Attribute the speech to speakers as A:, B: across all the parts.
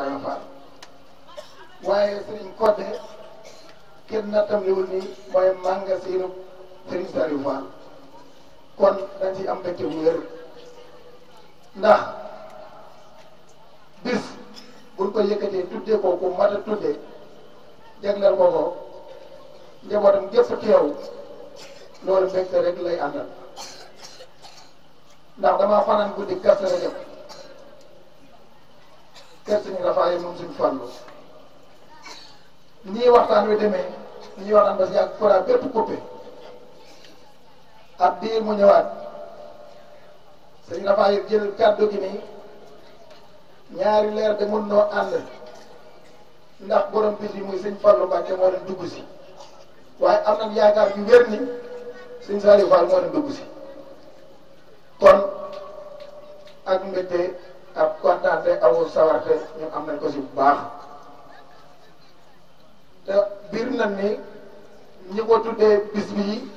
A: Ibrahima Fall waaye Serigne Codé kenn nattam liwul ni mooy magasin Serigne Saliou Fall kon dañ ci am mbégte bu wér ndax bis buñ ko yëkkatee tuddee ko ku mat a tuddee jagleel ko ko njabootam gépp teew loolu mbégte rek lay àndal ndax damaa fanaan guddi Kazu Rajab kër Sëriñ Rafaay moom suñu fàllu nii waxtaan wi demee ñuy waxtaan ba si yàgg courant bépp coupé ab diir mu ñëwaat Sëriñ Rafaay jël kàddu gi nii ñaari leer de mën noo ànd ndax borom bis bi muy sëñ Fallou Mbacke moo leen dugg si waaye am nañ yaakaar yu wér ni sëñ Saliou Fall moo leen dugg si kon ak mbégte ak kontaante awu sawarte ñun am nañ ko si bu baax te biir nañ ni ñi ko tuddee bis bii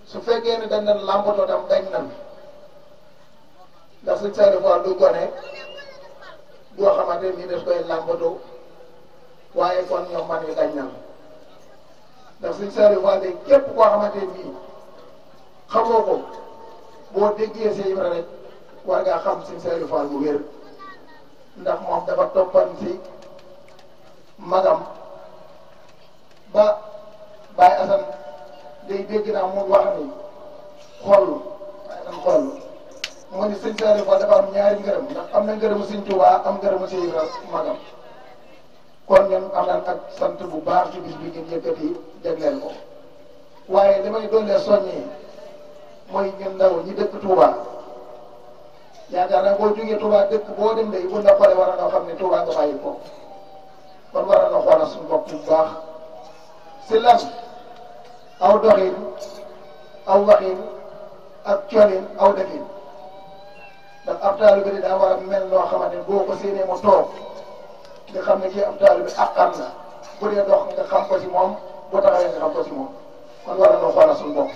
A: su fekkee ne dañ leen làmbatoo tam dañ nan ndax sëñ Saliou Fall du gone boo xamante ni daf koy làmbatoo waaye kon ñoom man yi dañ nan ndax sëñ Saliou Fall de képp koo xamante nii xamoo ko boo déggee si Ibra rek war ngaa xam sëñ Saliou Fall bu wér ndax moom dafa toppan si magam ba Baye Assane day dégg naa mu wax ni xool Baye Assane xool mu ni sëñ Saliou Fall dafa am ñaari ngërëm ndax am na ngërëmu sëñ Tuubaa am ngërëmu si Ibra magam kon ñun am nañ ak sant bu baax ci bis bi ngeen yëkkati jagleel ko waaye li may doole soññee mooy ñun ndaw ñi dëkk Touba yaakaar naa boo jógee Touba dëkk boo dem day bu la xoolee war na xam ne Touba nga bàyyi ko kon war na xoolal suñu bopp bu baax si lan aw doxin aw waxin ak colin aw defin ndax ab taalibe bi daa war a mel noo xamante ne boo ko séenee mu toog nga xam ne kii ab taalibe bi àqam la bu dee dox nga xam ko si moom boo taxawee nga xam ko si moom kon war na xoolal suñu bopp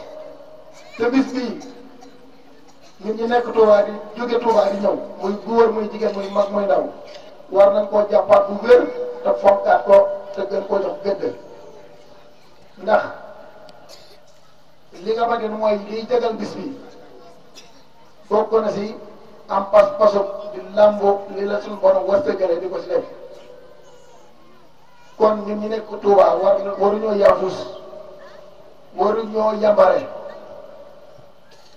A: te bis bii ñun ñu nekk Touba di jóge Touba di ñëw muy góor muy jigéen muy mag muy ndaw war nañ koo jàppaat bu wér te fonkaat ko te gën koo jox gëdd ndax li nga xamante ne mooy liy jagal bis bi bokk na si am pas-pasu di làmbo li la suñu borom wërsëgale di ko si def kon ñun ñu nekk Touba waruñoo yaafus waruñoo yambare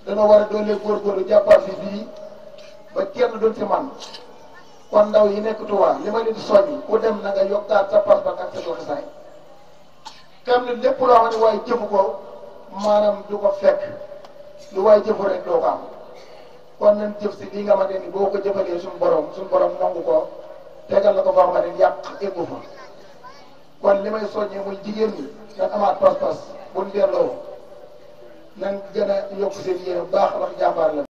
A: danoo war a doole góorgóorlu jàppal fi bii ba kenn doon si man kon ndaw yi nekk Touba li ma leen di soññi ku dem na nga yokkaat sa pas-pas ak sa doxisaay xam ne lépp loo xam ne waaye jëfu ko maanaam du ko fekk lu waaye jëfu rek doo ko am kon nañ jëf si lii nga xamante ni boo ko jëfalee suñu borom nangu ko tegal la ko foo xamante ni yàq eggu fa kon li may soññee muy jigéen ñi nañ amaat pas-pas buñ delloo nañ gën a yokk seen yéene bu baax ndax jàmbaar la